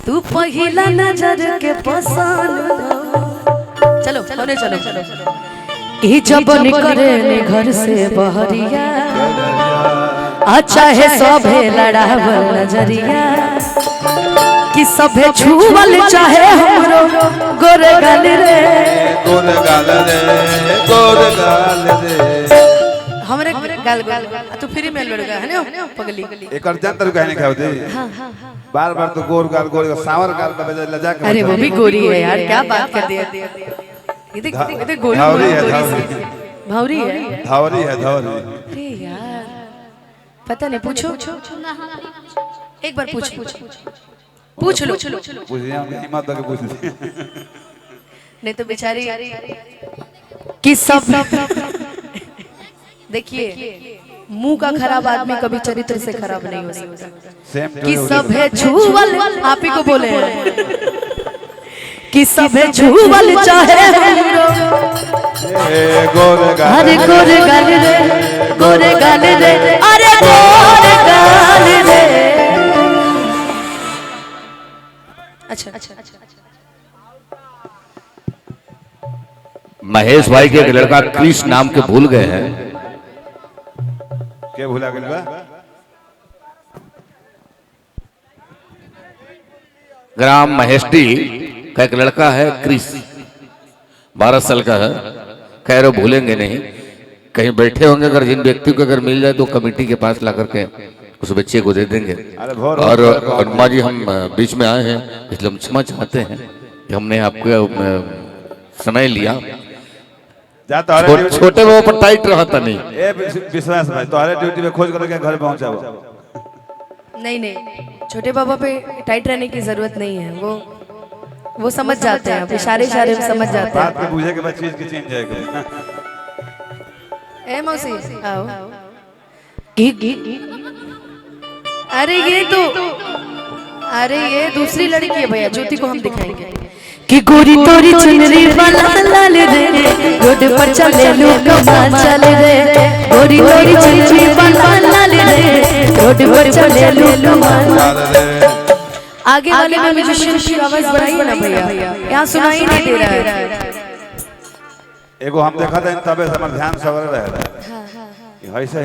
तू पहिला नजर के पसंद। चलो चलो चलो चलो ई जब निकले ने घर से बहरिया अच्छा है सभे लड़ावल नजरिया कि सभे छुवल चाहे हमरो गोरे गाल रे गोरे गाल रे गोरे गाल रे हमरे गाल तू फ्री में लड़ गया है ना पगली एक जंतर कहने क्या होती बार बार तो गोर गाल सावर गाल पे लजा के अरे वो भी गोरी है यार क्या बात कर दिया इधर गोरी भावरी है धावरी है धावरी। अरे यार पता नहीं पूछो एक बार पूछ लो पूछिए हिम्मत करके पूछ लीजिए नहीं तो बेचारी कि सब देखिए मुंह का खराब आदमी कभी चरित्र से खराब नहीं हो सकता कि सब है छुवल आप ही को बोले कि सब है छुवल चाहे अरे गोरे गाल रे गोरे गाल रे अरे गोरे गाल रे। अच्छा महेश भाई के एक लड़का क्रिश नाम के भूल गए हैं। क्या भूला गया? ग्राम महेशटी का एक लड़का है क्रिश 12 साल का है। खैर वो भूलेंगे नहीं, कहीं बैठे होंगे अगर जिन व्यक्ति को अगर मिल जाए तो कमेटी के पास ला करके उस बच्चे को दे देंगे। और अनुमा जी हम बीच में आए हैं इसलिए हम क्षमा चाहते हैं कि हमने आपको समय लिया। छोटे वो पर टाइट रहा था नहीं ए विश्वास भाई तुम्हारे ड्यूटी में खोज करके घर पहुंचा वो नहीं छोटे बाबा पे टाइट रहने की जरूरत नहीं है। वो समझ जाते हैं इशारे में समझ जाते हैं बात के बुझे के बाद चीज की चेंज जाएगा। ए मौसी आओ अरे ये दूसरी लड़की है भैया ज्योति को हम दिखाएंगे कि गोरी तोरी चुनरी वाला लाल रे रोड पर चले लो कमाल चल रे गोरी तोरी चुनरी वाला लाल रे रोड पर चले लो कमाल रे। आगे वाले में म्यूजिशियन की आवाज बढ़ाइए ना भैया यहाँ सुनाई नहीं दे रहा है। एगो हम देखा था तबे से हमार ध्यान सवर रह रहा है ऐसे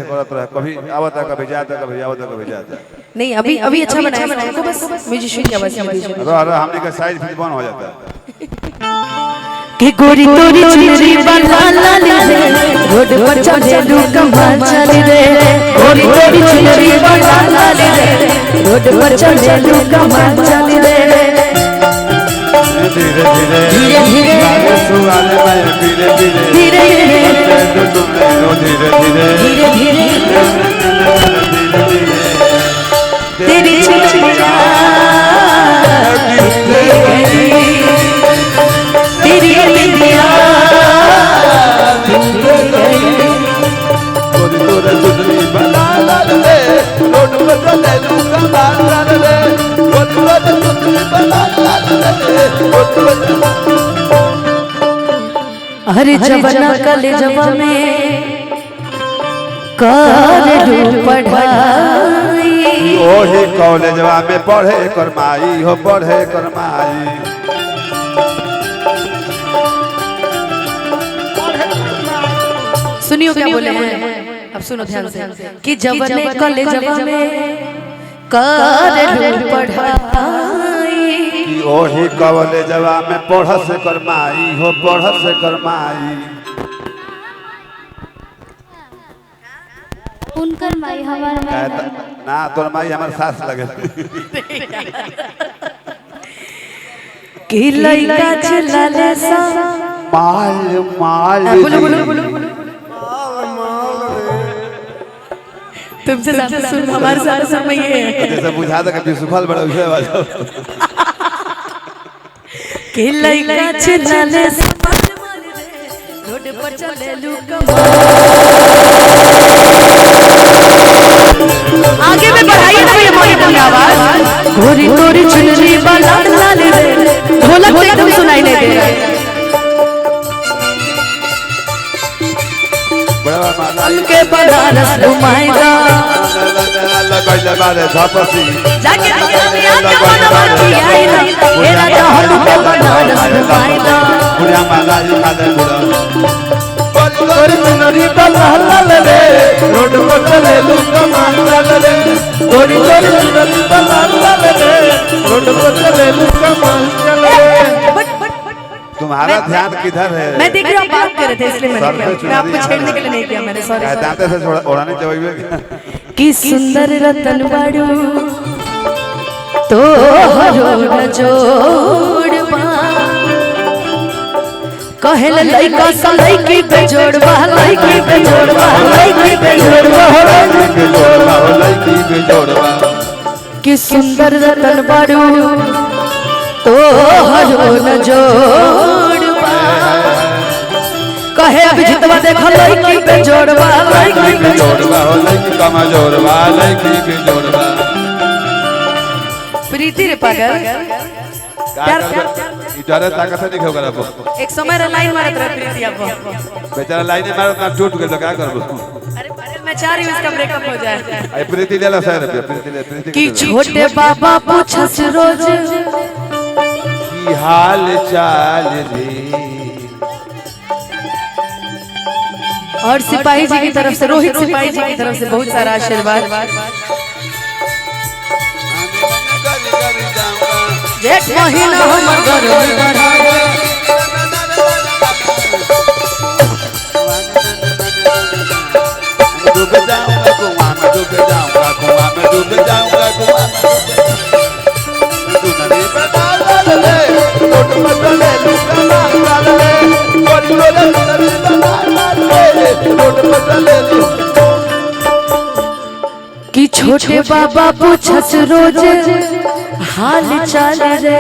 करत रहा कभी आवता कभी जाता कभी आवता कभी जाता नहीं अभी अच्छा बनाया को बस म्यूजिशियन की आवाज दीजिए। अरे हमने का साइज फिर बंद हो जाता है कि गोरी तोरी चुनरी वाला लाल रे रोड पर चले लो कमाल चल रे गोरी तोरी चुनरी वाला लाल रे रोड पर चले लो कमाल चल रे। धीरे धीरे धीरे सुहाने में धीरे धीरे धीरे धीरे तेरी चुनरिया तेरी लिया गोरी तोरे चुनरी बना लाल रे रोड पर चले लू कमाल लाल रे गोरी तोरे चुनरी बना लाल रे रोड पर हरे जवाना कले जवा में कर दू पढ़ाई ओही कॉलेजवा में पढ़े करमाई हो पढ़े करमाई सुनियो क्या बोले हैं अब सुनो ध्यान से कि जवाने कले जवा में कर दू पढ़ाई ओही कॉलेजवा में पढ़ से करमाई हो पढ़ से करमाई उनकर माई हमार माई ना तोर माई हमार सास लगे कि लइका चलाले सा माल माल बोलो तुमसे ज्यादा सुन हमारे साथ समय है जैसे बुझा दे कभी सुखल बड़ा उसे बाजो कि लइका चलाले सा रोड पर चले लू आगे में बढ़ाइए ना ये मॉनिटर की आवाज गोरी गोरी चुनरी वाला लाल रे ढोलक से एकदम सुनाई नहीं दे रहा है बड़ा के बनारस घुमाएगा लगैले बारे झपसी जाके दुनिया के मनवा की आइला हे राजा हलू के बनारस घुमाइला बुढ़िया मलाई खाले बुढ़ा गोरी चुनरी वाला लाल रे रोड पर चले लू कमाल लाल रे गोरी चुनरी वाला लाल रे रोड पर चले लू कमाल चले तुम्हारा ध्यान किधर है? मैं देख रही हूँ आप बात कर रहे थे इसलिए मैं आपको छेड़ने के लिए नहीं किया मैंने सॉरी दांते से ओढ़ाने चबाइबे कि सुंदर रतन बाड़ू तो हरो जोड़बा कहल लइका सा लइकी पे जोड़बा लइकी पे जोड़बा लइकी पे जोड़बा के जोड़वा हो लड़की के जोड़वा कि सुंदर रतन बाड़ू तो हरो जोड़बा कहे अभी जितवा देखो लइकी पे जोड़बा लइकी पे जोड़वा हो लड़की कमा जोड़वा लड़की के जोड़वा प्रीति रे पागल प्यार इधर ताकत से नहीं होगा अब एक समय रे लाइन मारत रहे प्रीति अब बेचारा लाइन मारत ना टूट गया क्या करबो? अरे पागल मैं चाह रही हूं इसका ब्रेकअप हो जाए आई प्रीति ले लो सर प्रीति कि छोटे बाबा पूछस रोज की हाल चाल रे और सिपाही जी की तरफ से रोहित सिपाही जी की तरफ से बहुत सारा आशीर्वाद जेठ महीना हमर घर में बढ़ावे डूब जाऊंगा कुआं में डूब जाऊंगा कुआं में डूब जाऊंगा कुआं में तू नहीं बता ले रोड पर चले लूका मार ले गोरी गोरी नहीं बता ले रोड पर चले कि छोटे बाबा पूछस रोज हाल चाल रे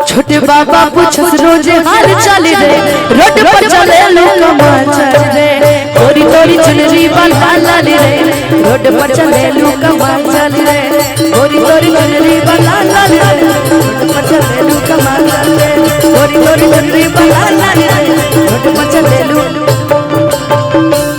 छोटे बाबा पूछस रोज हाल चाल रे रोड पर चले लोग कमाल रे गोरी गोरी चुनरी वाला लाल रे रोड पर चले लोग कमाल